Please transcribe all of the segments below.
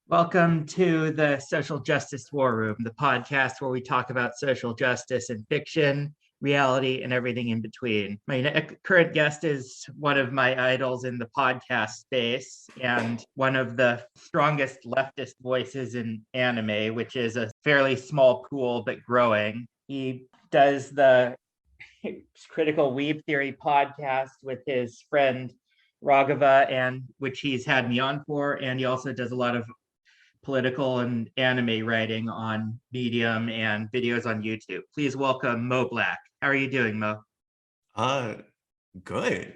Welcome to the Social Justice War Room, the podcast where we talk about social justice in fiction, reality, and everything in between. My current guest is one of my idols in the podcast space and one of the strongest leftist voices in anime, which is a fairly small pool but growing. He does the Critical Weeb Theory podcast with his friend Raghava, and which he's had me on for, and he also does a lot of political and anime writing on Medium and videos on YouTube. Please welcome Mo Black. How are you doing, Mo? Uh, Good.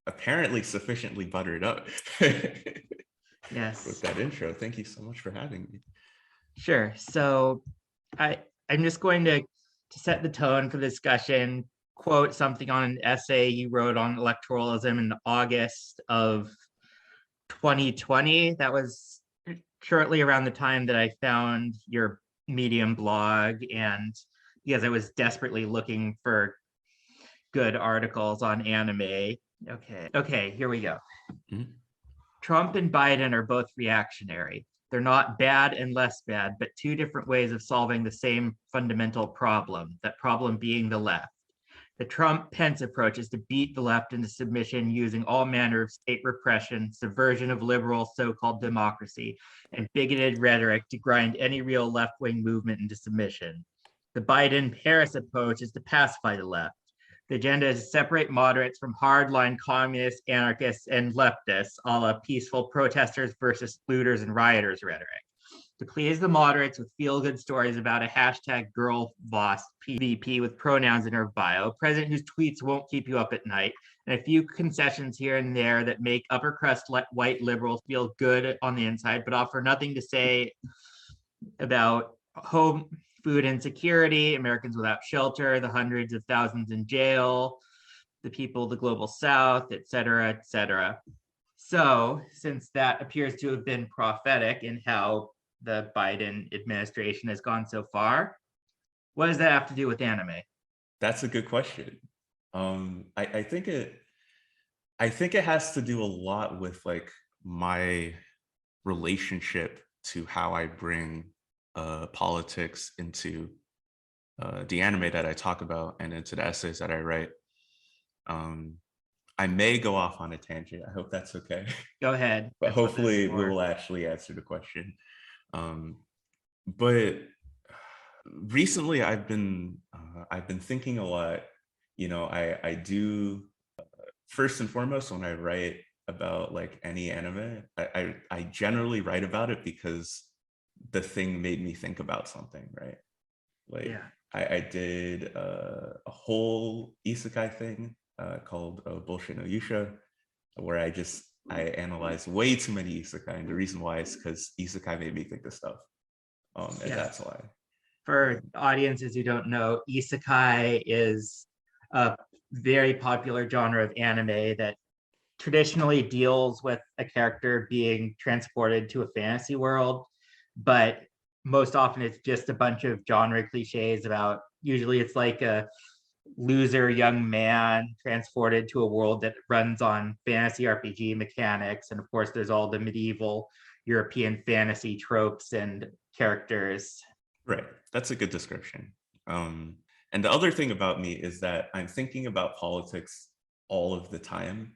Apparently sufficiently buttered up with Yes, that intro. Thank you so much for having me. sure. So I I'm just going to set the tone for the discussion, quote something on an essay you wrote on electoralism in August of 2020. That was shortly around the time that I found your Medium blog, and because I was desperately looking for good articles on anime. Okay, here we go. Mhm. Trump and Biden are both reactionary. They're not bad and less bad, but two different ways of solving the same fundamental problem, that problem being the left. The Trump-Pence approach is to beat the left into submission using all manner of state repression, subversion of liberal so-called democracy, and bigoted rhetoric to grind any real left-wing movement into submission. The Biden-Harris approach is to pacify the left. The agenda is to separate moderates from hardline communists, anarchists, and leftists, a la peaceful protesters versus looters and rioters rhetoric. To please the moderates with feel-good stories about a hashtag girl boss PvP with pronouns in her bio, a president whose tweets won't keep you up at night, and a few concessions here and there that make upper crust white liberals feel good on the inside, but offer nothing to say about home food insecurity, Americans without shelter, the hundreds of thousands in jail, the people of the global south, et cetera, et cetera. So, since that appears to have been prophetic in how the Biden administration has gone so far, what does that have to do with anime? That's a good question. I think it has to do a lot with like my relationship to how I bring politics into the anime that I talk about and into the essays that I write. Um, I may go off on a tangent. I hope that's okay. Go ahead. But That's what this is hopefully we for. will actually answer the question. Um, but recently I've been thinking a lot. I do first and foremost when I write about like any anime, I generally write about it because the thing made me think about something, right? Like Yeah. I did a whole isekai thing called Bullshit no Yusha, where I analyzed way too many isekai, and the reason why is because isekai made me think of stuff, and Yes. that's why. For audiences who don't know, isekai is a very popular genre of anime that traditionally deals with a character being transported to a fantasy world, but most often it's just a bunch of genre cliches about, usually it's like a loser young man transported to a world that runs on fantasy RPG mechanics. And of course, there's all the medieval European fantasy tropes and characters. Right. That's a good description. And the other thing about me is that I'm thinking about politics all of the time.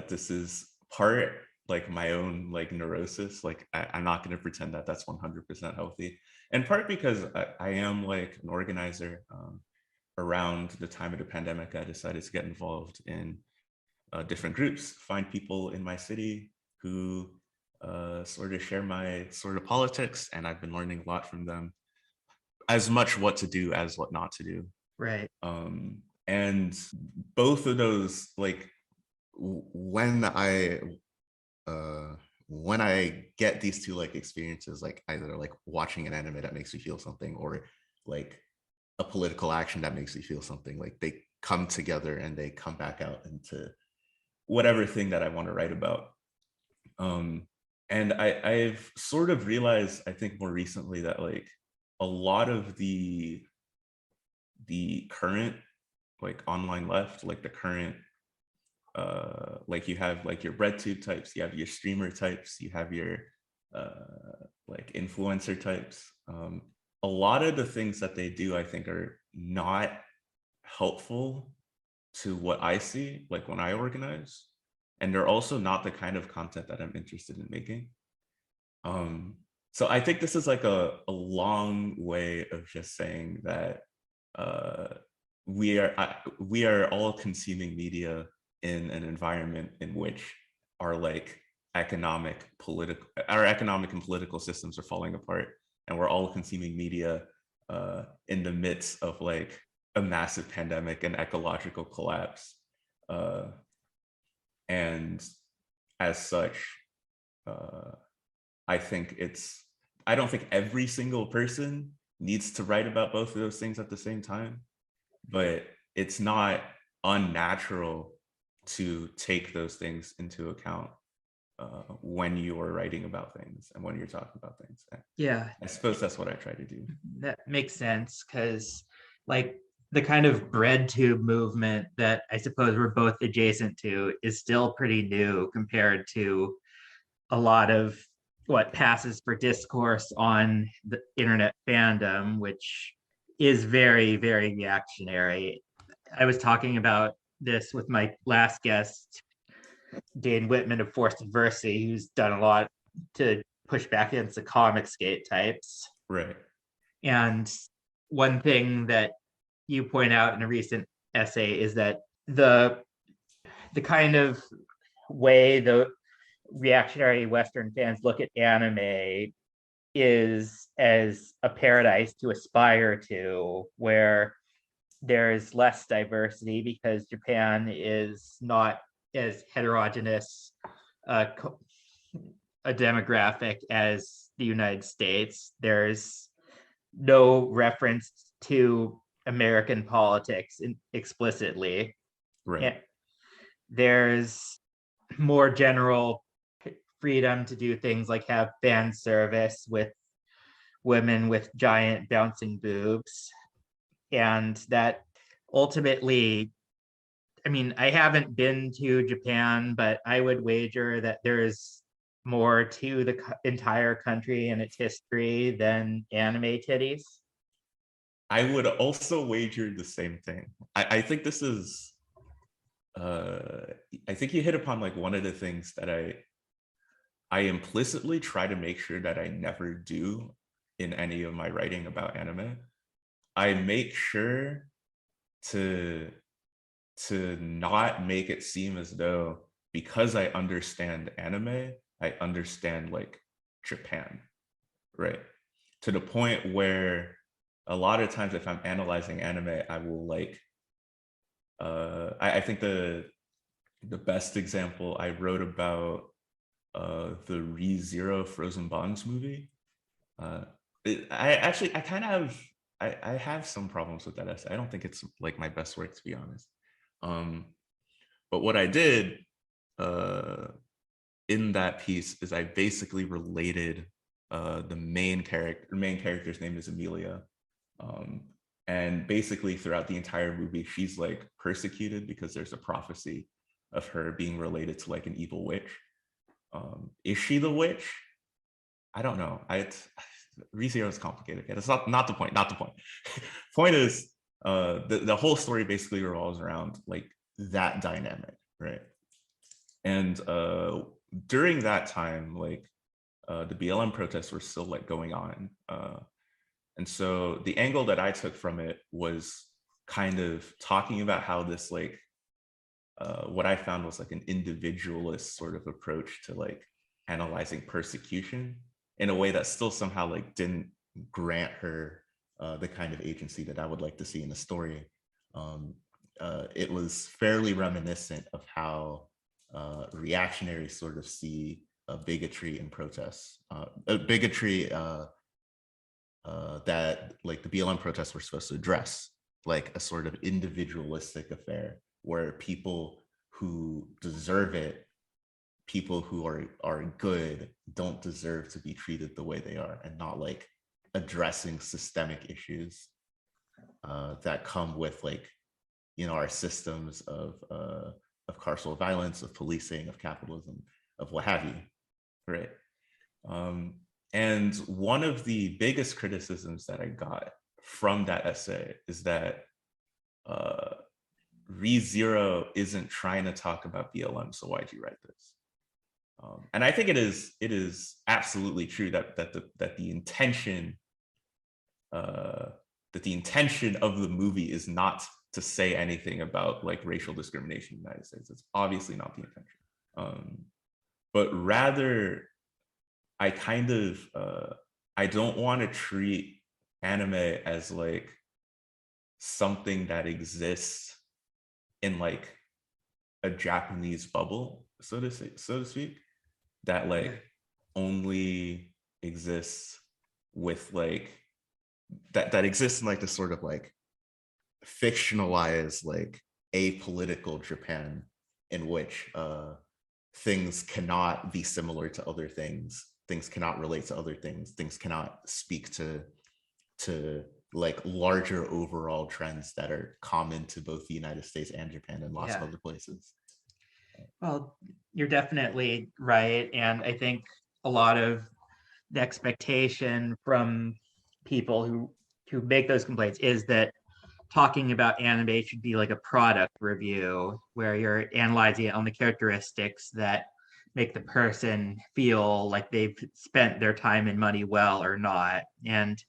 This is part like my own like neurosis. Like I'm not going to pretend that that's 100% healthy. And part because I am like an organizer. Around the time of the pandemic, I decided to get involved in different groups, find people in my city who sort of share my sort of politics, and I've been learning a lot from them, as much what to do as what not to do. Right. And both of those, like when uh, I get these two like experiences, like either like watching an anime that makes me feel something, or like a political action that makes me feel something, like they come together and they come back out into whatever thing that I want to write about. Um, and I've sort of realized, I think more recently, that like a lot of the current like online left, like the current like you have like your breadtube types, you have your streamer types, you have your like influencer types. A lot of the things that they do, I think, are not helpful to what I see, like when I organize, and they're also not the kind of content that I'm interested in making. So I think this is like a long way of just saying that we are all consuming media in an environment in which our like economic and political systems are falling apart, and we're all consuming media in the midst of like a massive pandemic and ecological collapse, and as such, I think I don't think every single person needs to write about both of those things at the same time, but it's not unnatural to take those things into account when you are writing about things and when you're talking about things. Yeah, I suppose that's what I try to do. that makes sense, because like the kind of bread tube movement that I suppose we're both adjacent to is still pretty new compared to a lot of what passes for discourse on the internet fandom, which is very, very reactionary. I was talking about this with my last guest, Dane Whitman of Forced Adversity, who's done a lot to push back against the Comicsgate types. Right. And one thing that you point out in a recent essay is that the kind of way the reactionary Western fans look at anime is as a paradise to aspire to, where there's less diversity because Japan is not as heterogeneous a demographic as the United States. There's no reference to American politics explicitly. Right. And there's more general freedom to do things like have fan service with women with giant bouncing boobs. And that ultimately, I mean, I haven't been to Japan, but I would wager that there's more to the entire country and its history than anime titties. I would also wager the same thing. I think this is, I think you hit upon like one of the things that I implicitly try to make sure that I never do in any of my writing about anime. I make sure to not make it seem as though because I understand anime, I understand like Japan, right? To the point where a lot of times if I'm analyzing anime, I will like, I think the best example I wrote about the ReZero Frozen Bonds movie. I kind of I have some problems with that essay. I don't think it's like my best work, to be honest. But what I did in that piece is I basically related the main character's name is Amelia. And basically throughout the entire movie, she's like persecuted because there's a prophecy of her being related to like an evil witch. Is she the witch? I don't know. ReZero is complicated. That's not the point. Not the point. Point is, the whole story basically revolves around like that dynamic, right? And during that time, like the BLM protests were still like going on, and so the angle that I took from it was kind of talking about how this like what I found was like an individualist sort of approach to like analyzing persecution in a way that still somehow like didn't grant her the kind of agency that I would like to see in the story. It was fairly reminiscent of how reactionaries sort of see bigotry and protests. Bigotry that like the BLM protests were supposed to address, like a sort of individualistic affair where people who deserve it, people who are good, don't deserve to be treated the way they are, and not like addressing systemic issues that come with like, you know, our systems of carceral violence, of policing, of capitalism, of what have you, right? And one of the biggest criticisms that I got from that essay is that ReZero isn't trying to talk about BLM, so why'd you write this? And I think it is absolutely true that the intention of the movie is not to say anything about like racial discrimination in the United States. It's obviously not the intention. But rather, I kind of I don't want to treat anime as like something that exists in like a Japanese bubble, so to speak, that like only exists with like that exists in like this sort of like fictionalized like apolitical Japan in which things cannot be similar to other things cannot relate to other things cannot speak to like larger overall trends that are common to both the United States and Japan and lots of other places. Well, you're definitely right. And I think a lot of the expectation from people who make those complaints is that talking about anime should be like a product review where you're analyzing it on the characteristics that make the person feel like they've spent their time and money well or not. And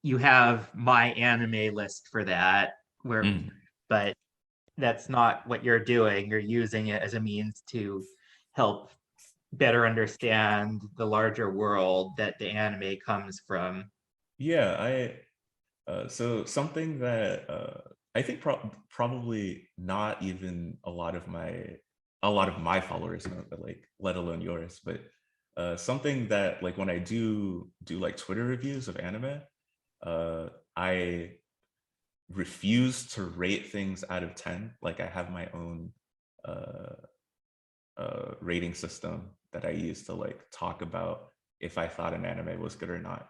you have my anime list for that, where but that's not what you're doing. You're using it as a means to help better understand the larger world that the anime comes from. Yeah, so something that I think probably not even a lot of my followers know, but like let alone yours, but something that like when I do like Twitter reviews of anime, I refuse to rate things out of 10. Like I have my own rating system that I use to like talk about if I thought an anime was good or not.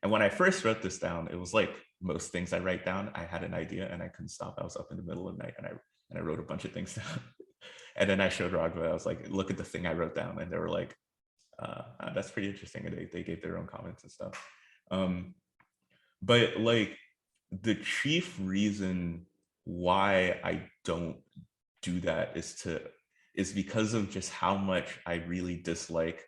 And when I first wrote this down, it was like most things I write down, I had an idea and I couldn't stop. I was up in the middle of the night and I wrote a bunch of things down. And then I showed Ragva, I was like, look at the thing I wrote down. And they were like, that's pretty interesting. And they gave their own comments and stuff. But like the chief reason why I don't do that is because of just how much I really dislike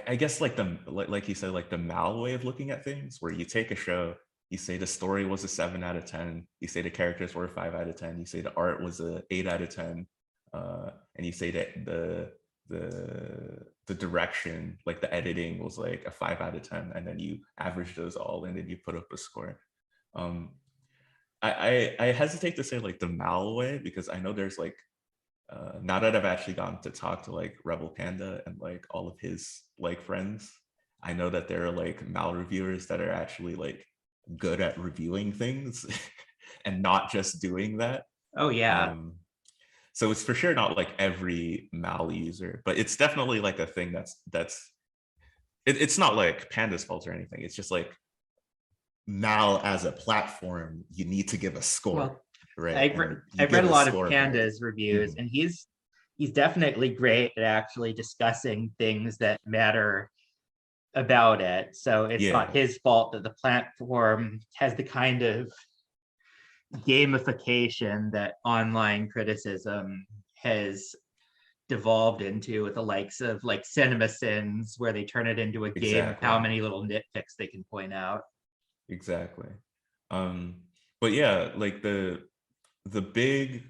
I guess like like you said, like the Mal way of looking at things, where you take a show, you say the story was a 7 out of 10, you say the characters were a 5 out of 10, you say the art was a 8 out of 10, and you say that the direction, like the editing was like a 5 out of 10, and then you average those all and then you put up a score. I hesitate to say like the Mal way because I know there's like now that I've actually gotten to talk to like Rebel Panda and like all of his like friends, I know that there are like Mal reviewers that are actually like good at reviewing things and not just doing that. Oh yeah. So it's for sure not like every Mal user, but it's definitely like a thing it's not like Panda's fault or anything. It's just like Mal as a platform, you need to give a score. Well, right? I've read a lot of Panda's reviews, and he's definitely great at actually discussing things that matter about it. So it's not his fault that the platform has the kind of gamification that online criticism has devolved into with the likes of like CinemaSins, where they turn it into a game of how many little nitpicks they can point out. Exactly. But yeah, like the big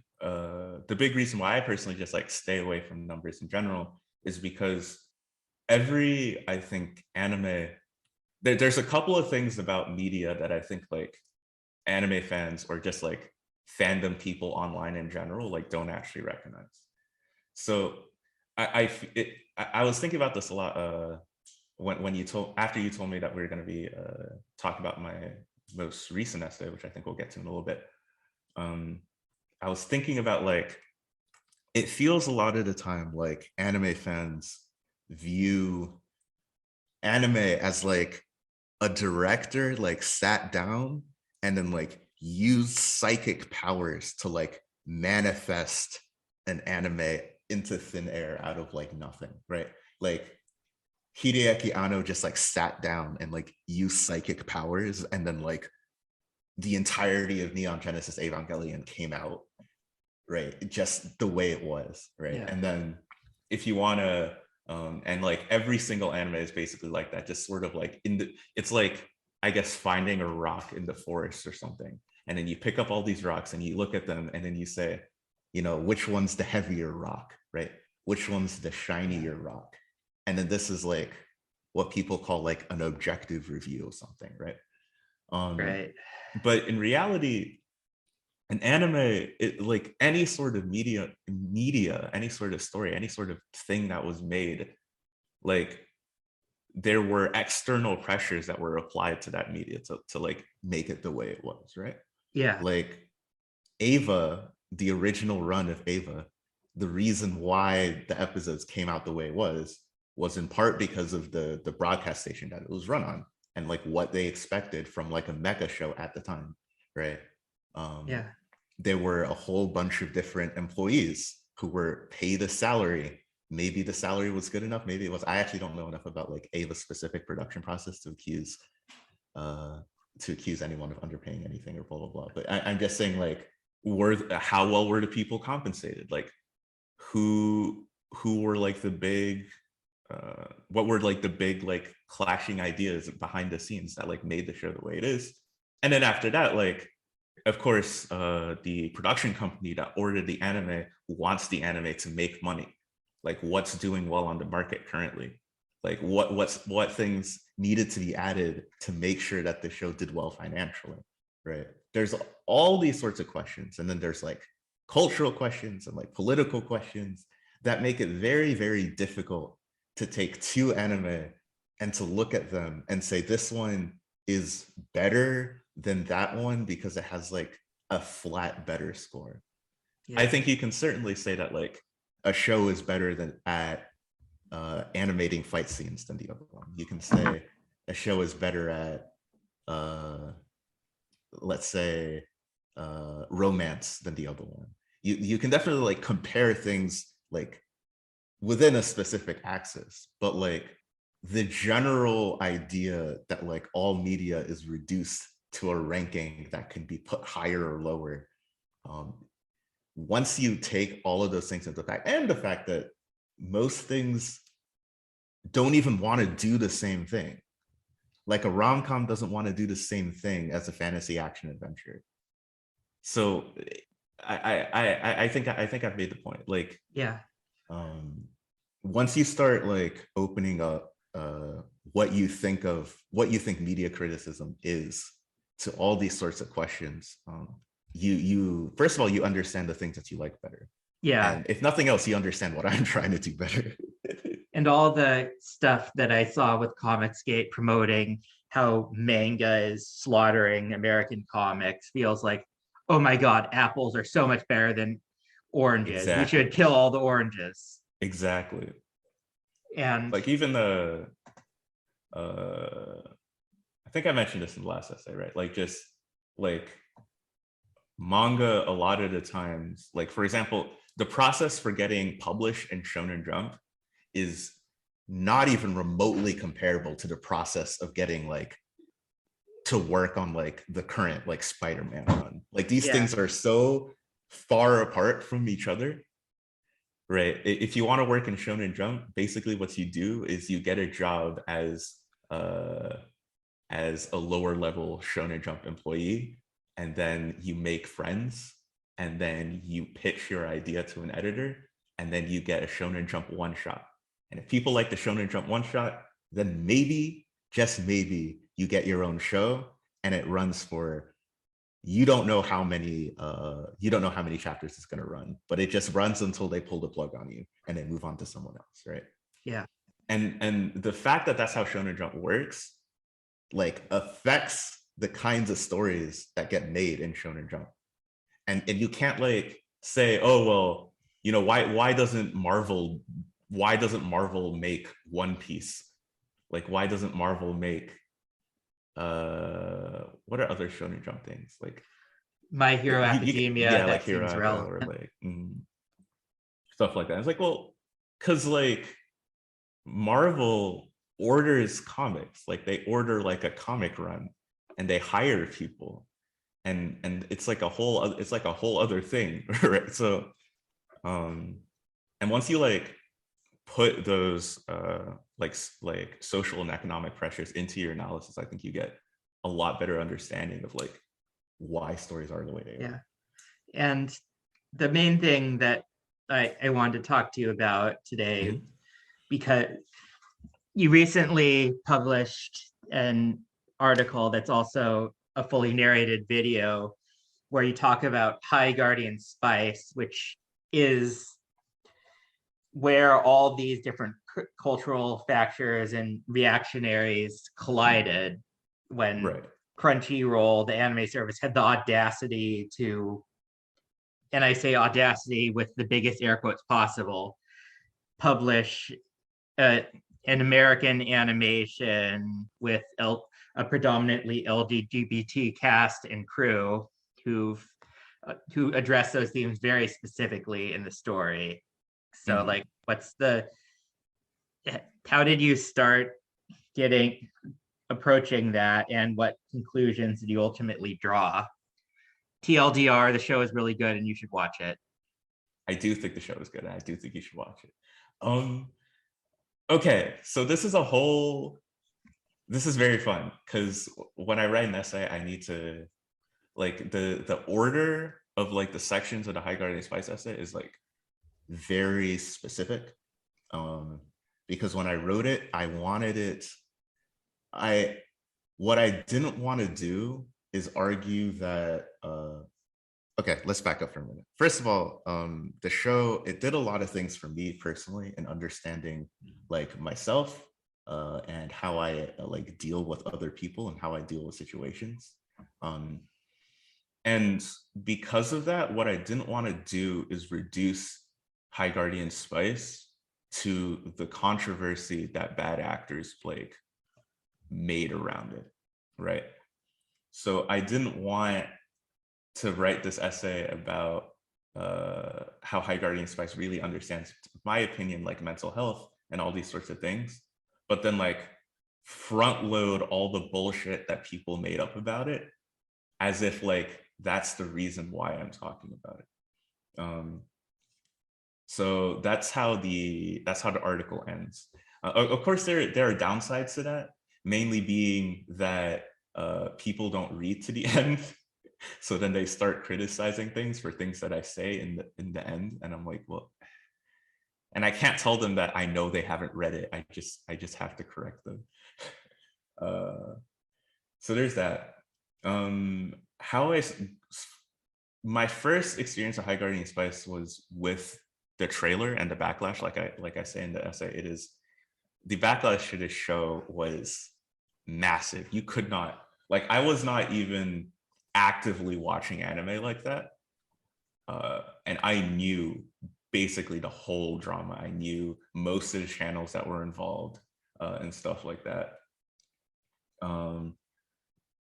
reason why I personally just like stay away from numbers in general is because I think anime, there's a couple of things about media that I think like anime fans or just like fandom people online in general like don't actually recognize. So I was thinking about this a lot when after you told me that we were going to be talking about my most recent essay, which I think we'll get to in a little bit. I was thinking about like, it feels a lot of the time like anime fans view anime as like a director like sat down and then like used psychic powers to like manifest an anime into thin air out of like nothing, right? Like Hideaki Anno just like sat down and like used psychic powers, and then like the entirety of Neon Genesis Evangelion came out, right? Just the way it was, right? Yeah. And then if you want to, and like every single anime is basically like that, just sort of like it's like, I guess, finding a rock in the forest or something. And then you pick up all these rocks and you look at them and then you say, which one's the heavier rock, right? Which one's the shinier rock? And then this is like what people call like an objective review or something, right? Right. But in reality, an anime, like any sort of media, any sort of story, any sort of thing that was made, like there were external pressures that were applied to that media to like make it the way it was, right? Yeah. Like Ava, the original run of Ava, the reason why the episodes came out the way it was in part because of the broadcast station that it was run on, and like what they expected from like a mecha show at the time, right? Yeah. There were a whole bunch of different employees who were paid a salary. Maybe the salary was good enough, maybe it was. I actually don't know enough about like Ava's specific production process to accuse anyone of underpaying anything or blah blah blah. But I'm just saying, like, how well were the people compensated? Like, who were like the big what were like the big like clashing ideas behind the scenes that like made the show the way it is? And then after that, like, of course, the production company that ordered the anime wants the anime to make money. Like, what's doing well on the market currently? Like, what things needed to be added to make sure that the show did well financially, right? There's all these sorts of questions, and then there's like cultural questions and like political questions that make it very, very difficult to take two anime and to look at them and say this one is better than that one because it has like a flat better score. Yeah. I think you can certainly say that like a show is better than at animating fight scenes than the other one. You can say a show is better at let's say romance than the other one. You can definitely like compare things like within a specific axis, but like the general idea that like all media is reduced to a ranking that can be put higher or lower, once you take all of those things into fact, and the fact that most things don't even want to do the same thing. Like a rom-com doesn't want to do the same thing as a fantasy action adventure. So I think I've made the point. Like, Yeah. Once you start like opening up what you think media criticism is to all these sorts of questions, you first of all, you understand the things that you like better. Yeah. And if nothing else, you understand what I'm trying to do better. And all the stuff that I saw with Comicsgate promoting how manga is slaughtering American comics feels like, oh my God, apples are so much better than oranges. We Exactly. should kill all the oranges. Exactly. And like even the I think I mentioned this in the last essay, right? Like just like manga, a lot of the times, like for example, the process for getting published in Shonen Jump is not even remotely comparable to the process of getting like to work on like the current like Spider-Man run. Like these things are so far apart from each other, right? If you want to work in Shonen Jump, basically what you do is you get a job as a lower level Shonen Jump employee, and then you make friends, and then you pitch your idea to an editor, and then you get a Shonen Jump one shot. And if people like the Shonen Jump one shot, then maybe, just maybe, you get your own show, and it runs for, you don't know how many chapters it's going to run, but it just runs until they pull the plug on you and then move on to someone else, right? Yeah. And the fact that that's how Shonen Jump works, like, affects the kinds of stories that get made in Shonen Jump. And you can't like say, oh well, you know, why doesn't Marvel make One Piece? Like, why doesn't Marvel make what are other Shonen Jump things? Like My Hero Academia, yeah, like that Hero seems Academia, relevant. or like stuff like that. It's like, well, because like Marvel orders comics, like they order like a comic run and they hire people, and it's like a whole other thing, right? So and once you like put those like social and economic pressures into your analysis, I think you get a lot better understanding of like why stories are the way they are. And the main thing that I wanted to talk to you about today, Mhm. because you recently published an article that's also a fully narrated video where you talk about High Guardian Spice, which is where all these different cultural factors and reactionaries collided when Right. Crunchyroll, the anime service, had the audacity to, and I say audacity with the biggest air quotes possible, publish an American animation with a predominantly LGBT cast and crew who address those themes very specifically in the story. So, like, how did you start getting approaching that, and what conclusions did you ultimately draw? TLDR, the show is really good and you should watch it. I do think the show is good, and I do think you should watch it. Okay, so this is very fun because when I write an essay, I need to like the order of like the sections of the High Guardian Spice essay is like very specific. Because when I wrote it, I wanted it. What I didn't want to do is argue that. Okay, let's back up for a minute. First of all, the show, it did a lot of things for me personally in understanding like myself and how I like deal with other people and how I deal with situations. And because of that, what I didn't want to do is reduce High Guardian Spice to the controversy that bad actors like made around it, right? So I didn't want to write this essay about how High Guardian Spice really understands, my opinion, like mental health and all these sorts of things, but then like front load all the bullshit that people made up about it as if like that's the reason why I'm talking about it. So that's how the article ends. Of course, there are downsides to that, mainly being that people don't read to the end. So then they start criticizing things for things that I say in the end, and I'm like, well, and I can't tell them that I know they haven't read it. I just have to correct them. So there's that. My first experience of High Guardian Spice was with the trailer and the backlash. Like I say in the essay, it is the backlash to this show was massive. You could not, like, I was not even actively watching anime like that. And I knew basically the whole drama. I knew most of the channels that were involved and stuff like that.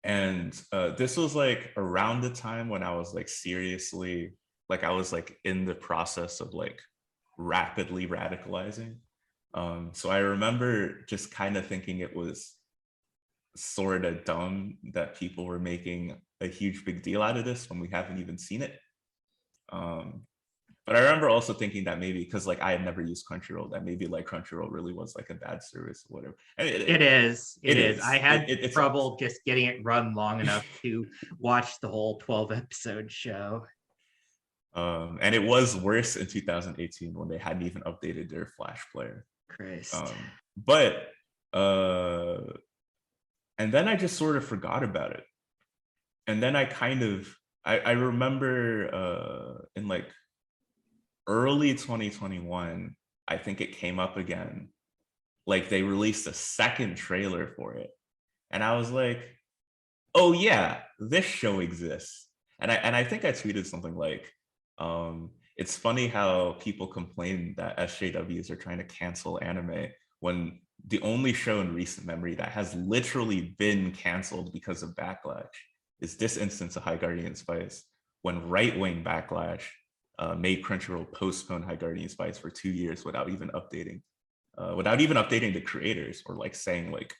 And this was like around the time when I was like seriously, like I was like in the process of like rapidly radicalizing. So I remember just kind of thinking it was sort of dumb that people were making a huge big deal out of this when we haven't even seen it. But I remember also thinking that maybe because like I had never used Crunchyroll, that maybe like Crunchyroll really was like a bad service or whatever. And It is. It is. I had it's trouble just getting it run long enough to watch the whole 12 episode show. And it was worse in 2018 when they hadn't even updated their Flash player. Christ. But and then I just sort of forgot about it. And then I remember in like early 2021, I think it came up again. Like they released a second trailer for it. And I was like, oh yeah, this show exists. And I think I tweeted something like, it's funny how people complain that SJWs are trying to cancel anime when the only show in recent memory that has literally been canceled because of backlash is this instance of High Guardian Spice, when right-wing backlash made Crunchyroll postpone High Guardian Spice for 2 years without even updating without even updating the creators or like saying like,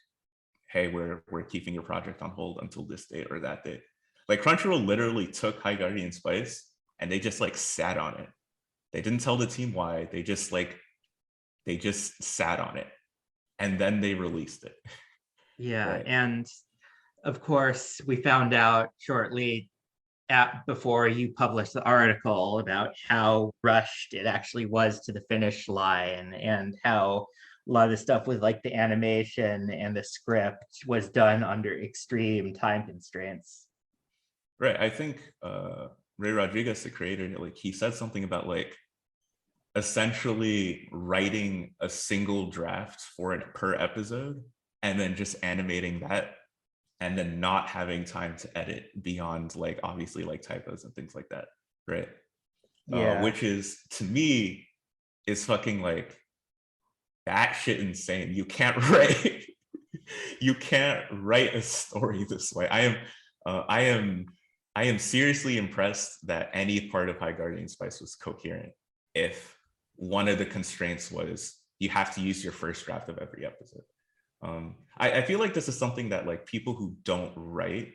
hey, we're keeping your project on hold until this date or that date. Like Crunchyroll literally took High Guardian Spice and they just like sat on it. They didn't tell the team why. They just sat on it, and then they released it. Yeah, Right. and of course, we found out shortly before you published the article about how rushed it actually was to the finish line, and how a lot of the stuff with like the animation and the script was done under extreme time constraints. Right. I think Ray Rodriguez, the creator, like he said something about like essentially writing a single draft for it per episode and then just animating that and then not having time to edit beyond like obviously like typos and things like that, right? Yeah. Which is to me is fucking like batshit insane. You can't write you can't write a story this way. I am seriously impressed that any part of High Guardian Spice was coherent. If one of the constraints was you have to use your first draft of every episode. I feel like this is something that like people who don't write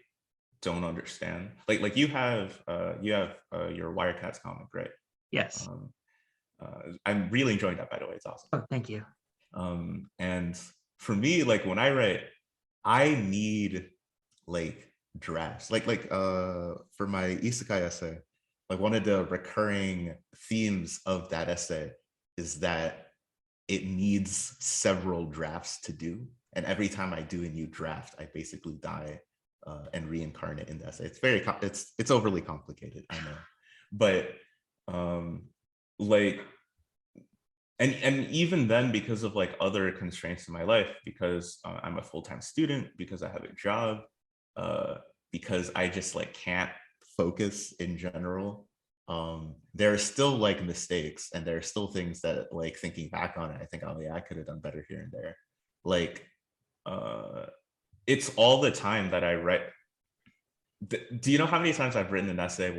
don't understand. Like you have your Wirecats comic, right? Yes. I'm really enjoying that, by the way. It's awesome. Oh, thank you. And for me, like when I write, I need like drafts. For my isekai essay, like one of the recurring themes of that essay is that it needs several drafts to do. And every time I do a new draft, I basically die and reincarnate in the essay. It's overly complicated, I know. But like and even then, because of like other constraints in my life, because I'm a full-time student, because I have a job, because I just like can't focus in general, there are still like mistakes and there are still things that like thinking back on it, I think, oh yeah, I could have done better here and there. Like it's all the time that I write. Do you know how many times I've written an essay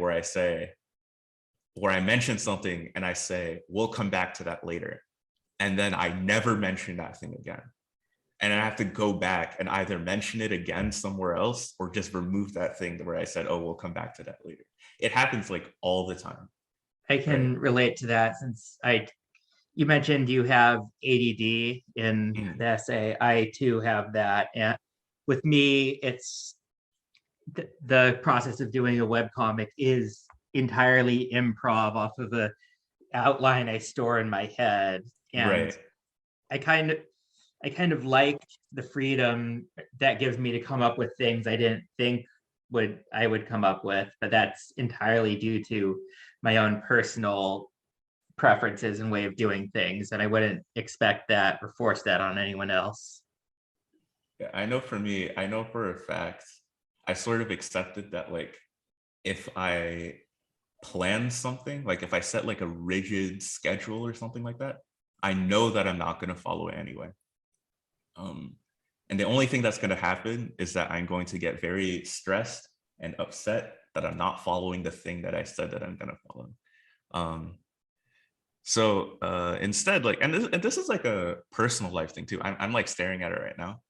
where I mention something and I say, we'll come back to that later. And then I never mention that thing again. And I have to go back and either mention it again somewhere else or just remove that thing where I said, oh, we'll come back to that later. It happens like all the time. I can relate to that since you mentioned you have ADD in the essay. I too have that. And with me, it's the process of doing a webcomic is entirely improv off of a outline I store in my head. And Right. I kind of like the freedom that gives me to come up with things I didn't think I would come up with, but that's entirely due to my own personal preferences and way of doing things, and I wouldn't expect that or force that on anyone else. Yeah, I know for me, I know for a fact, I sort of accepted that like if I plan something, like if I set like a rigid schedule or something like that, I know that I'm not going to follow it anyway. And the only thing that's going to happen is that I'm going to get very stressed and upset that I'm not following the thing that I said that I'm going to follow. So instead, like, and this is like a personal life thing too. I'm like staring at it right now.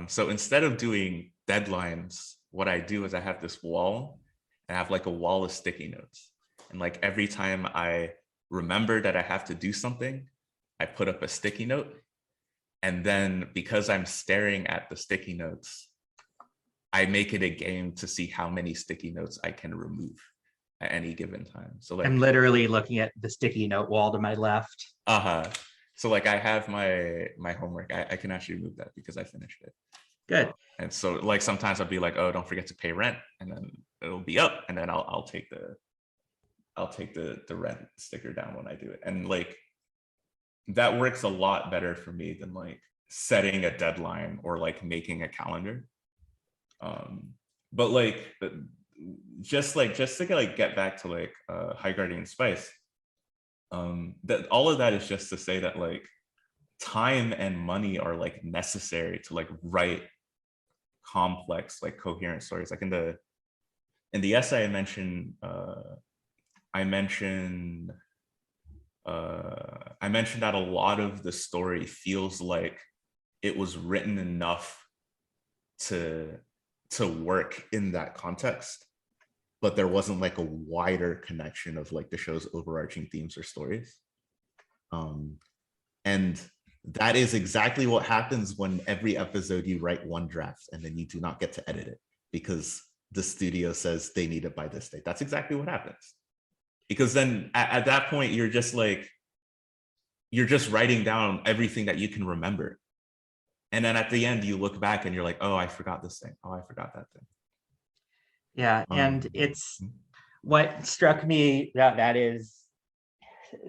So instead of doing deadlines, what I do is I have this wall. I have like a wall of sticky notes. And like every time I remember that I have to do something, I put up a sticky note. And then because I'm staring at the sticky notes, I make it a game to see how many sticky notes I can remove at any given time. So like I'm literally looking at the sticky note wall to my left. So like I have my homework. I can actually remove that because I finished it. Good. And so like sometimes I'll be like, oh, don't forget to pay rent, and then it'll be up, and then I'll take the rent sticker down when I do it. And like that works a lot better for me than like setting a deadline or like making a calendar. But like just to like get back to like High Guardian Spice, that all of that is just to say that like time and money are like necessary to like write complex like coherent stories. Like in the essay I mentioned I mentioned that a lot of the story feels like it was written enough to work in that context, but there wasn't like a wider connection of like the show's overarching themes or stories. And that is exactly what happens when every episode you write one draft and then you do not get to edit it because the studio says they need it by this date. That's exactly what happens. Because then at that point, you're just writing down everything that you can remember. And then at the end, you look back and you're like, oh, I forgot this thing. Oh, I forgot that thing. Yeah, and it's what struck me about that is,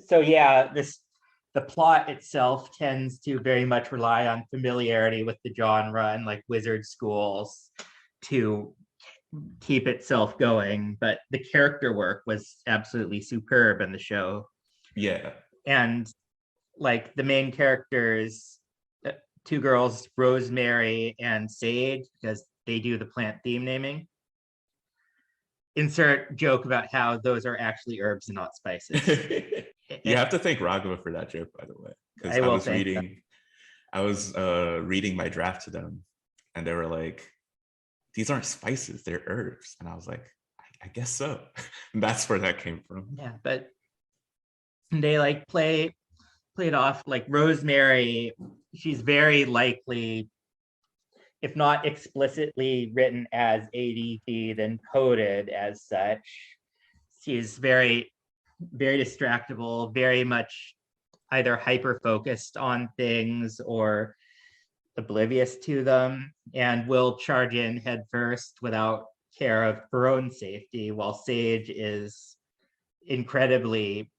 so yeah, the plot itself tends to very much rely on familiarity with the genre and like wizard schools to keep itself going, but the character work was absolutely superb in the show. Yeah. And like the main characters, two girls, Rosemary and Sage, because they do the plant theme naming. Insert joke about how those are actually herbs and not spices. You have to thank Raghava for that joke, by the way, because I was reading my draft to them, and they were like, "These aren't spices; they're herbs," and I was like, "I guess so." And that's where that came from. Yeah, but they like play it off like Rosemary. She's very likely, if not explicitly written as ADD, then coded as such. She's very, very distractible, very much either hyper focused on things or oblivious to them, and will charge in headfirst without care of her own safety, while Sage is incredibly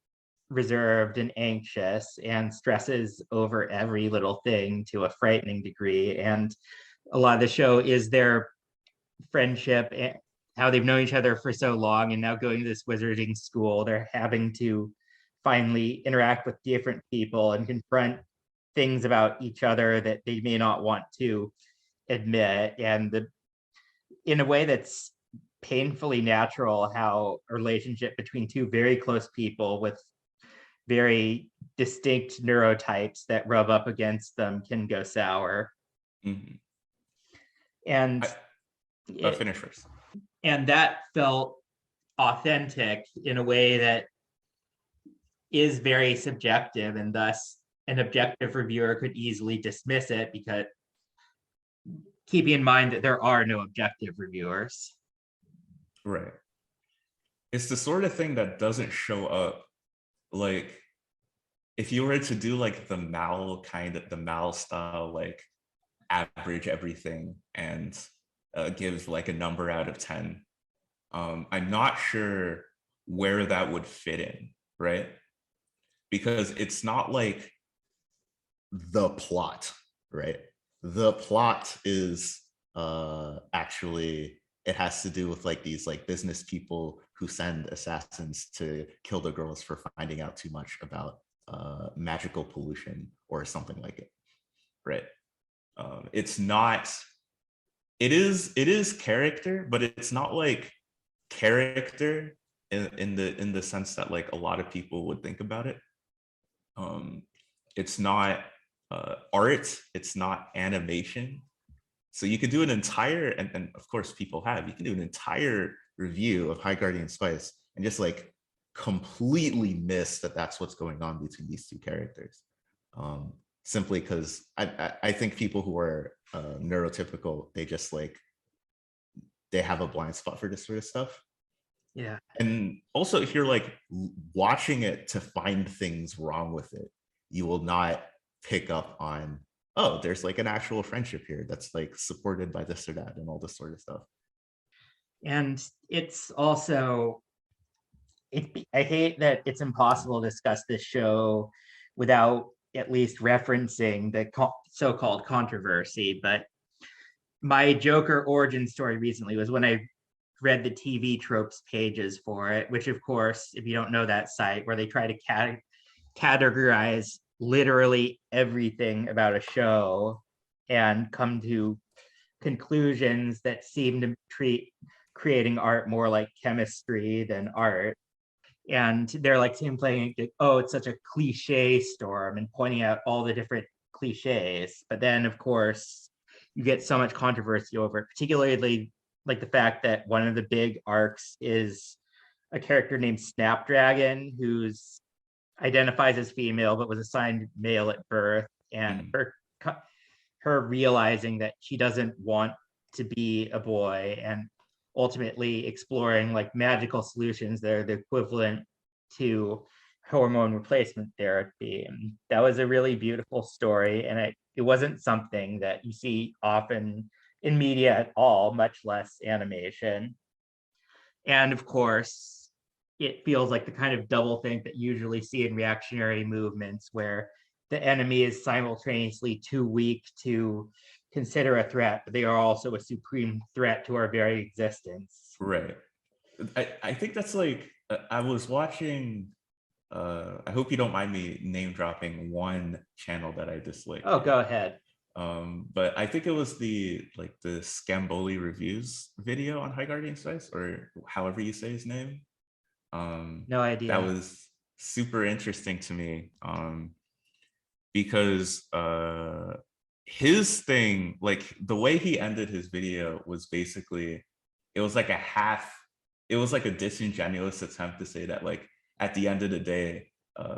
reserved and anxious and stresses over every little thing to a frightening degree. And a lot of the show is their friendship and how they've known each other for so long, and now going to this wizarding school, they're having to finally interact with different people and confront things about each other that they may not want to admit. And in a way that's painfully natural, how a relationship between two very close people with very distinct neurotypes that rub up against them can go sour. Mm-hmm. And finish first. And that felt authentic in a way that is very subjective, and thus an objective reviewer could easily dismiss it, because keeping in mind that there are no objective reviewers. Right. It's the sort of thing that doesn't show up. Like, if you were to do like the Mal style, like average everything and give like a number out of 10, I'm not sure where that would fit in, right? Because it's not like the plot, right? The plot is actually, it has to do with like these like business people who send assassins to kill the girls for finding out too much about magical pollution or something like it, right? It's not, it is character, but it's not like character in the sense that like a lot of people would think about it. It's not art, it's not animation. So you could do an entire, and of course people have, you can do an entire review of High Guardian Spice and just like completely miss that that's what's going on between these two characters. Simply because I think people who are neurotypical, they just like, they have a blind spot for this sort of stuff. Yeah. And also, if you're like watching it to find things wrong with it, you will not pick up on, oh, there's like an actual friendship here that's like supported by this or that and all this sort of stuff. And it's also, I hate that it's impossible to discuss this show without at least referencing the so-called controversy. But my Joker origin story recently was when I read the TV tropes pages for it, which of course, if you don't know that site, where they try to categorize literally everything about a show and come to conclusions that seem to treat creating art more like chemistry than art. And they're like him playing, like, oh, it's such a cliche storm, and pointing out all the different cliches. But then, of course, you get so much controversy over it, particularly like the fact that one of the big arcs is a character named Snapdragon, who's identifies as female but was assigned male at birth, and Mm, her realizing that she doesn't want to be a boy, and ultimately exploring like magical solutions that are the equivalent to hormone replacement therapy. And that was a really beautiful story, and it wasn't something that you see often in media at all, much less animation. And of course, it feels like the kind of double think that you usually see in reactionary movements, where the enemy is simultaneously too weak to consider a threat, but they are also a supreme threat to our very existence. right. I think that's like, I was watching, I hope you don't mind me name dropping one channel that I dislike. Oh, go ahead. But I think it was the Scamboli reviews video on High Guardian Spice, or however you say his name. No That idea. was super interesting to me, because his thing, like the way he ended his video was basically, it was like it was like a disingenuous attempt to say that like at the end of the day,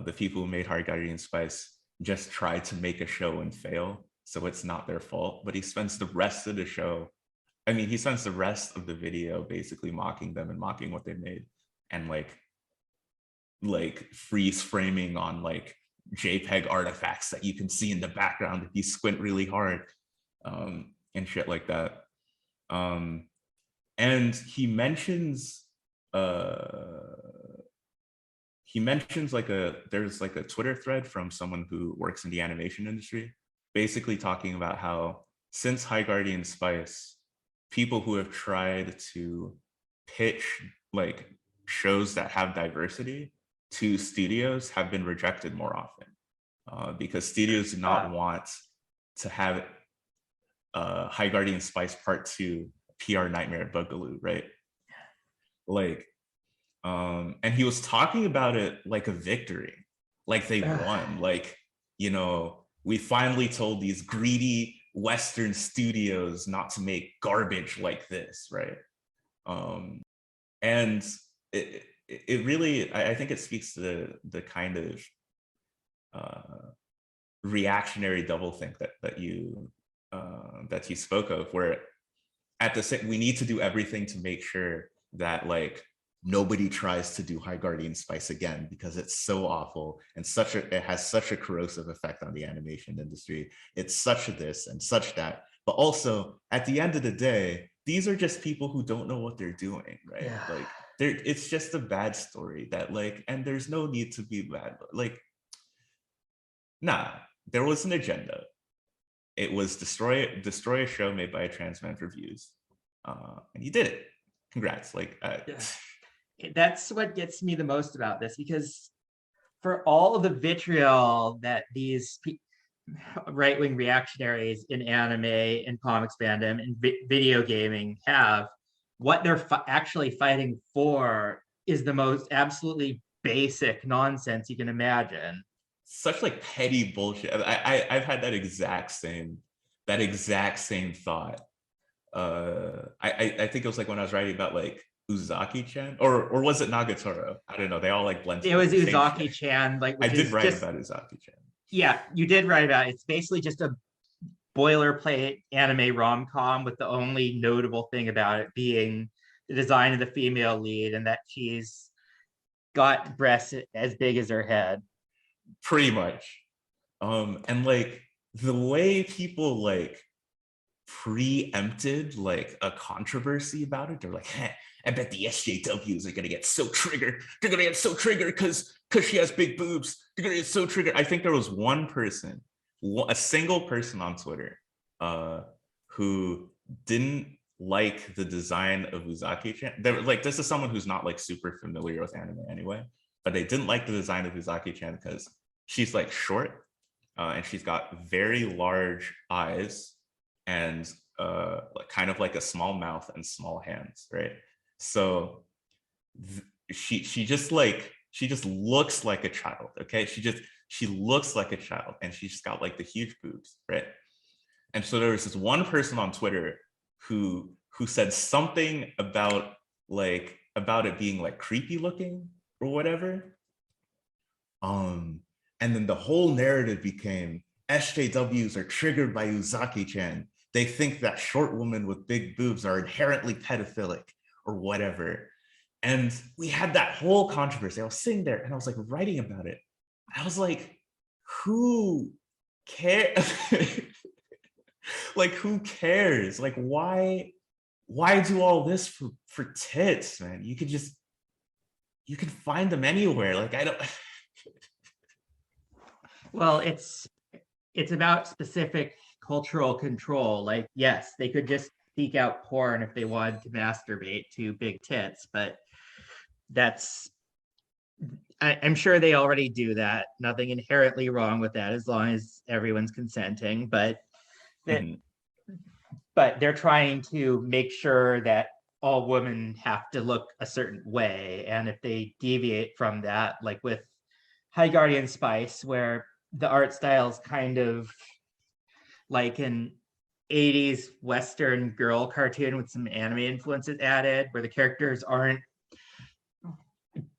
the people who made Hard Guardian Spice just tried to make a show and fail, so it's not their fault. But he spends the rest of the show, I mean, he spends the rest of the video basically mocking them and mocking what they made, and like freeze framing on like JPEG artifacts that you can see in the background if you squint really hard, and shit like that. And uh, he mentions like there's like a Twitter thread from someone who works in the animation industry, basically talking about how since High Guardian Spice, people who have tried to pitch like shows that have diversity to studios have been rejected more often, because studios do not Ah, want to have High Guardian Spice Part 2 PR nightmare at Bugaloo, right? Like, and he was talking about it like a victory, like they won, like, you know, we finally told these greedy Western studios not to make garbage like this, right? And it really, I think it speaks to the kind of reactionary doublethink that you spoke of, where at the same, we need to do everything to make sure that like nobody tries to do High Guardian Spice again, because it's so awful and it has such a corrosive effect on the animation industry. It's such a this and such that. But also at the end of the day, these are just people who don't know what they're doing, right? yeah. Like it's just a bad story that like, and there's no need to be bad. Like, nah, there was an agenda. It was destroy a show made by a trans man for views, and you did it. Congrats! Like, Yeah. That's what gets me the most about this, because for all the vitriol that these right-wing reactionaries in anime and comics fandom and video gaming have, what they're actually fighting for is the most absolutely basic nonsense you can imagine. such like petty bullshit. I've had that exact same thought. I think it was like when I was writing about like Uzaki-chan, or was it Nagatoro? I don't know. They all like blend It was together. Same shit. Uzaki-chan, like, I which did is write just, about Uzaki-chan. yeah, you did write about it. It's basically just a boilerplate anime rom-com, with the only notable thing about it being the design of the female lead, and that she's got breasts as big as her head. Pretty much. And like the way people like preempted like a controversy about it, they're like, hey, I bet the SJWs are gonna get so triggered. They're gonna get so triggered because she has big boobs. They're gonna get so triggered. I think there was one person, a single person on Twitter, who didn't like the design of Uzaki-chan. They were like, this is someone who's not like super familiar with anime anyway, but they didn't like the design of Uzaki-chan because she's like short, and she's got very large eyes and kind of like a small mouth and small hands, right? So she just like she just looks like a child. Okay, she looks like a child, and she's just got like the huge boobs, right? And so there was this one person on Twitter who said something about it being like creepy looking or whatever. And then the whole narrative became SJWs are triggered by uzaki-chan. They think that short women with big boobs are inherently pedophilic or whatever. And we had that whole controversy. I was sitting there and I was like writing about it. I was like, who cares? Like, who cares? Like, why do all this for tits, man? You can find them anywhere. Like, I don't. Well, it's about specific cultural control. Like, yes, they could just seek out porn if they wanted to masturbate to big tits, but that's I'm sure they already do that. Nothing inherently wrong with that as long as everyone's consenting, but that Mhm. but they're trying to make sure that all women have to look a certain way. And if they deviate from that, like with High Guardian Spice, where the art style is kind of like an 80s Western girl cartoon with some anime influences added, where the characters aren't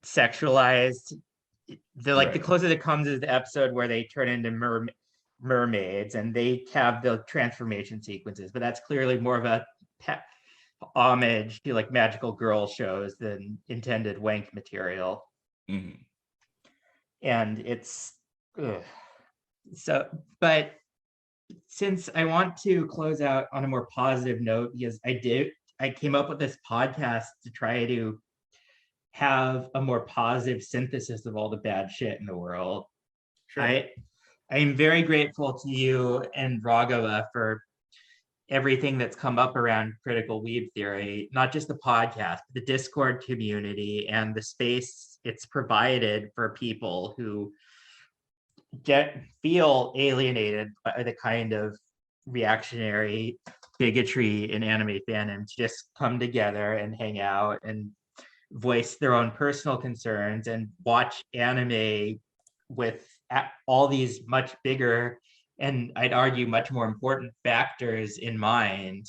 sexualized. The like the Right. closest it comes is the episode where they turn into mermaids and they have the transformation sequences, but that's clearly more of a homage to like magical girl shows than intended wank material. Mhm. And it's ugh. So, but since I want to close out on a more positive note, because I came up with this podcast to try to have a more positive synthesis of all the bad shit in the world. Sure. I am very grateful to you and Raghava for everything that's come up around critical weeb theory, not just the podcast, but the Discord community and the space it's provided for people who feel alienated by the kind of reactionary bigotry in anime fandom to just come together and hang out and voice their own personal concerns and watch anime with all these much bigger and I'd argue much more important factors in mind.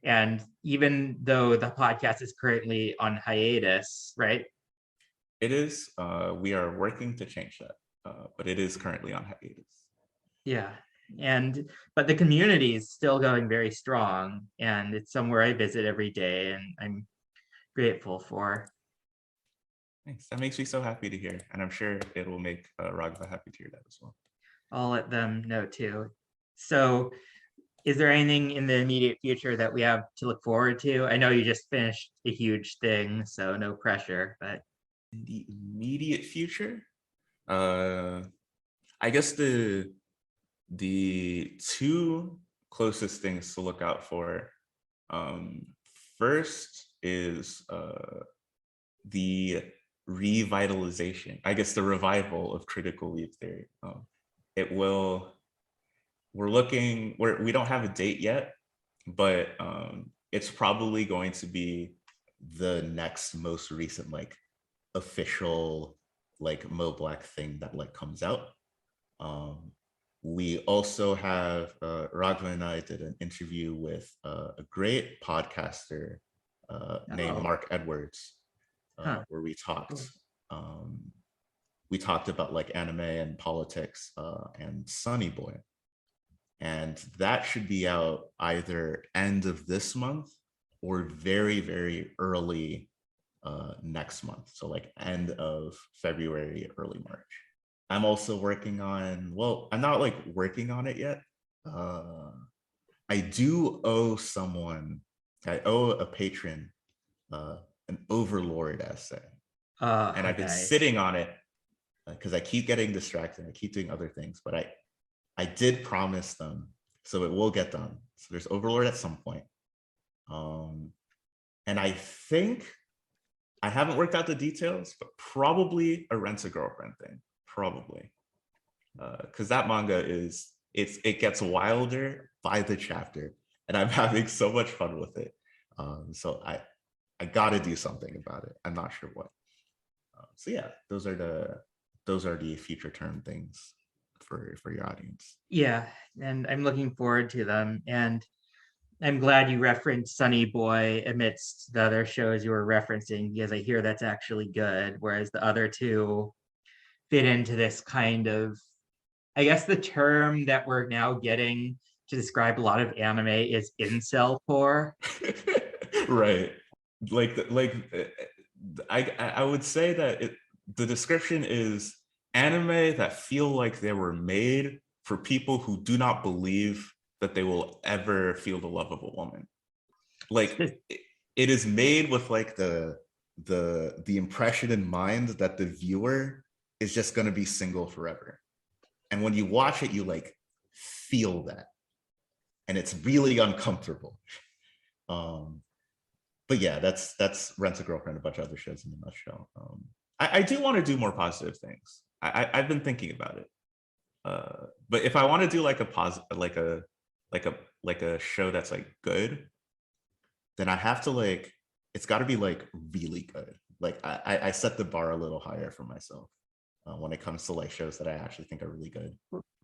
And even though the podcast is currently on hiatus, right? It is. We are working to change that, but it is currently on hiatus. Yeah. And but the community is still going very strong and it's somewhere I visit every day and I'm grateful for. Thanks. That makes me so happy to hear, and I'm sure it will make Raghava happy to hear that as well. I'll let them know too. So is there anything in the immediate future that we have to look forward to? I know you just finished a huge thing, so no pressure, but In the immediate future, I guess the two closest things to look out for, first is the revitalization, I guess the revival of critical weeb theory. It will, we don't have a date yet, but it's probably going to be the next most recent like official like Mo Black thing that like comes out. We also have Raghav and I did an interview with a great podcaster named Mark Edwards, where we talked about like anime and politics and Sunny Boy. And that should be out either end of this month or very, very early next month. So like end of February, early March. I'm also working on, well, I'm not like working on it yet. I do owe I owe a patron an Overlord essay. And I've been sitting on it because I keep getting distracted. I keep doing other things, but I did promise them, so it will get done. So there's Overlord at some point. And I think, I haven't worked out the details, but probably a Rent-a-Girlfriend thing, probably. Because that manga it gets wilder by the chapter, and I'm having so much fun with it. So I gotta do something about it. I'm not sure what. So yeah, those are the future term things for your audience. Yeah, and I'm looking forward to them. And I'm glad you referenced Sunny Boy amidst the other shows you were referencing, because I hear that's actually good, whereas the other two fit into this kind of, I guess the term that we're now getting to describe a lot of anime is incel core. Right. I would say that the description is anime that feel like they were made for people who do not believe that they will ever feel the love of a woman. Like it is made with like the impression in mind that the viewer is just going to be single forever. And when you watch it, you like feel that. And it's really uncomfortable. But yeah, that's Rent a Girlfriend, a bunch of other shows in a nutshell. I do want to do more positive things. I've been thinking about it. But if I want to do like a like a show that's like good, then I have to like, it's got to be like really good. Like I set the bar a little higher for myself when it comes to like shows that I actually think are really good.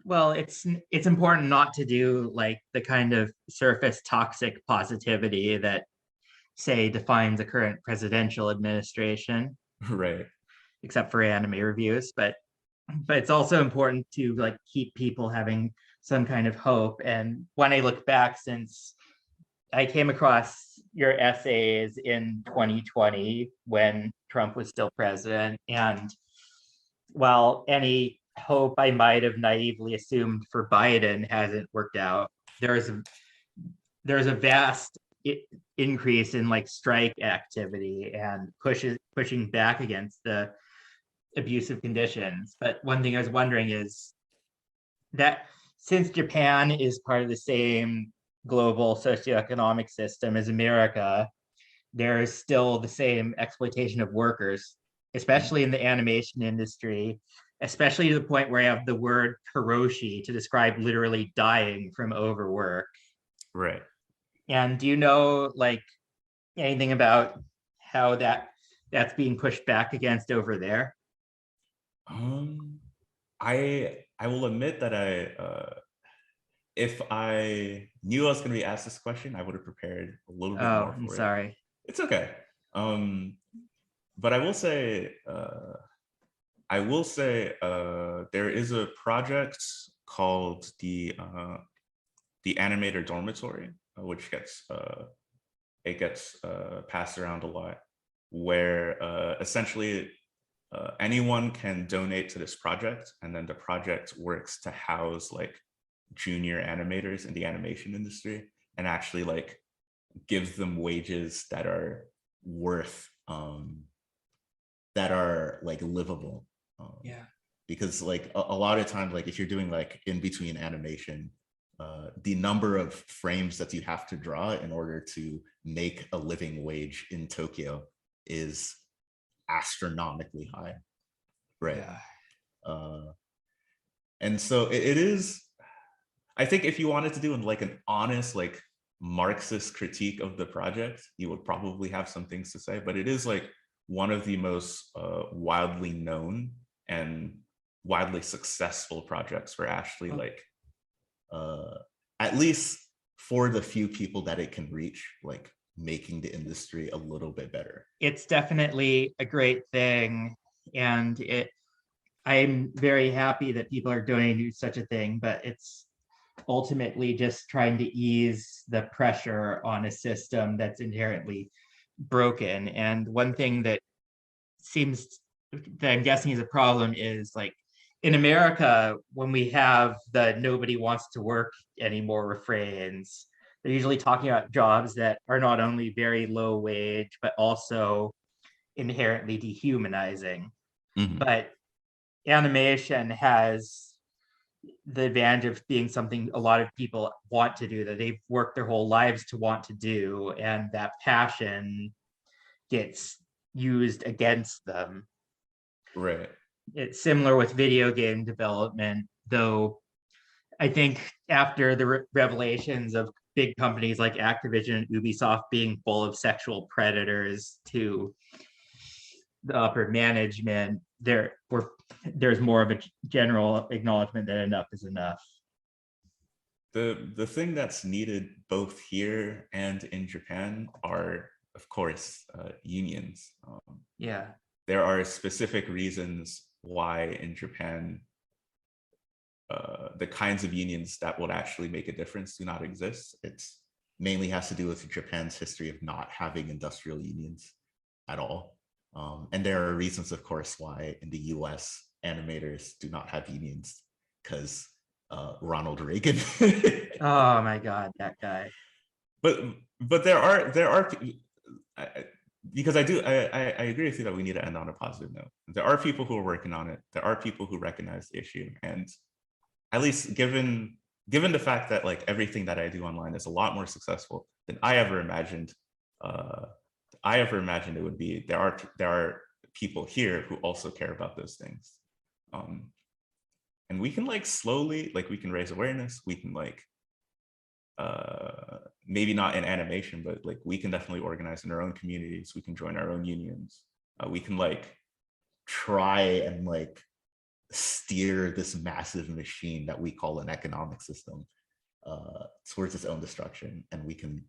Well, it's important not to do like the kind of surface toxic positivity that, say, defines the current presidential administration, Right. except for anime reviews. But it's also important to like keep people having some kind of hope. And when I look back, since I came across your essays in 2020 when Trump was still president, and while any hope I might have naively assumed for Biden hasn't worked out, there's a vast increase in like strike activity and pushing back against the abusive conditions. But one thing I was wondering is that since Japan is part of the same global socioeconomic system as America, there's still the same exploitation of workers, especially in the animation industry, especially to the point where I have the word karoshi to describe literally dying from overwork. Right. And do you know like anything about how that's being pushed back against over there? Um, I will admit that if I knew I was going to be asked this question, I would have prepared a little bit Oh, more I'm for it. sorry. It's okay. But I will say there is a project called the Animator Dormitory, which gets it gets passed around a lot, where essentially anyone can donate to this project, and then the project works to house like junior animators in the animation industry and actually like gives them wages that are worth that are like livable. Yeah. Because like a lot of times, like if you're doing like in between animation, the number of frames that you have to draw in order to make a living wage in Tokyo is astronomically high, right? Yeah. And so it is, I think if you wanted to do like an honest like Marxist critique of the project, you would probably have some things to say, but it is like one of the most widely known and widely successful projects for actually like at least for the few people that it can reach, like making the industry a little bit better. It's definitely a great thing, and I'm very happy that people are doing such a thing, but it's ultimately just trying to ease the pressure on a system that's inherently broken. And one thing that seems that I'm guessing is a problem is like in America, when we have the nobody wants to work anymore refrains, they're usually talking about jobs that are not only very low wage, but also inherently dehumanizing. Mm-hmm. But animation has the advantage of being something a lot of people want to do, that they've worked their whole lives to want to do, and that passion gets used against them. Right. It's similar with video game development, though I think after the revelations of big companies like Activision and Ubisoft being full of sexual predators to the upper management, there's more of a general acknowledgement that enough is enough. The thing that's needed both here and in Japan are, of course, unions. Yeah. There are specific reasons why in Japan the kinds of unions that would actually make a difference do not exist. It's mainly has to do with Japan's history of not having industrial unions at all. And there are reasons, of course, why in the US animators do not have unions, because Ronald Reagan. Oh my God, that guy. But there are because I agree with you that we need to end on a positive note. There are people who are working on it. There are people who recognize the issue, and at least given the fact that like everything that I do online is a lot more successful than I ever imagined it would be, there are people here who also care about those things. And we can like slowly, like we can raise awareness, we can like maybe not in animation, but like we can definitely organize in our own communities, we can join our own unions, we can like try and like steer this massive machine that we call an economic system towards its own destruction, and we can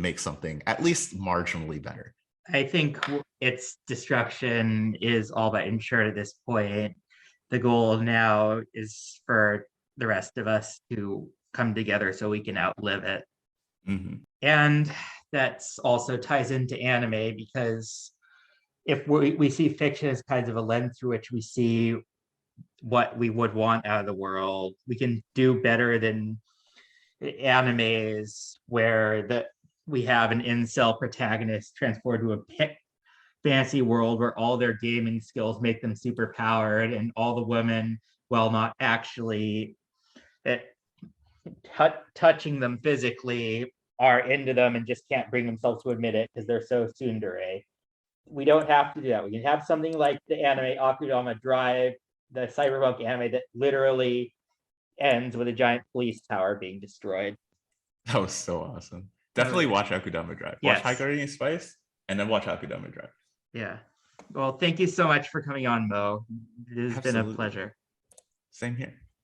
make something at least marginally better. I think its destruction is all but ensured at this point. The goal now is for the rest of us to come together so we can outlive it. Mm-hmm. And that's also ties into anime, because if we see fiction as kind of a lens through which we see what we would want out of the world, we can do better than animes where we have an incel protagonist transported to a fancy world where all their gaming skills make them super powered, and all the women, while not actually touching them physically, are into them and just can't bring themselves to admit it because they're so tsundere. We don't have to do that. We can have something like the anime Akudama Drive, the cyberpunk anime that literally ends with a giant police tower being destroyed. That was so awesome. Definitely watch Akudama Drive. Watch High Guardian Spice, and then watch Akudama Drive. Yeah. Well, thank you so much for coming on, Mo. It has been a pleasure. Same here.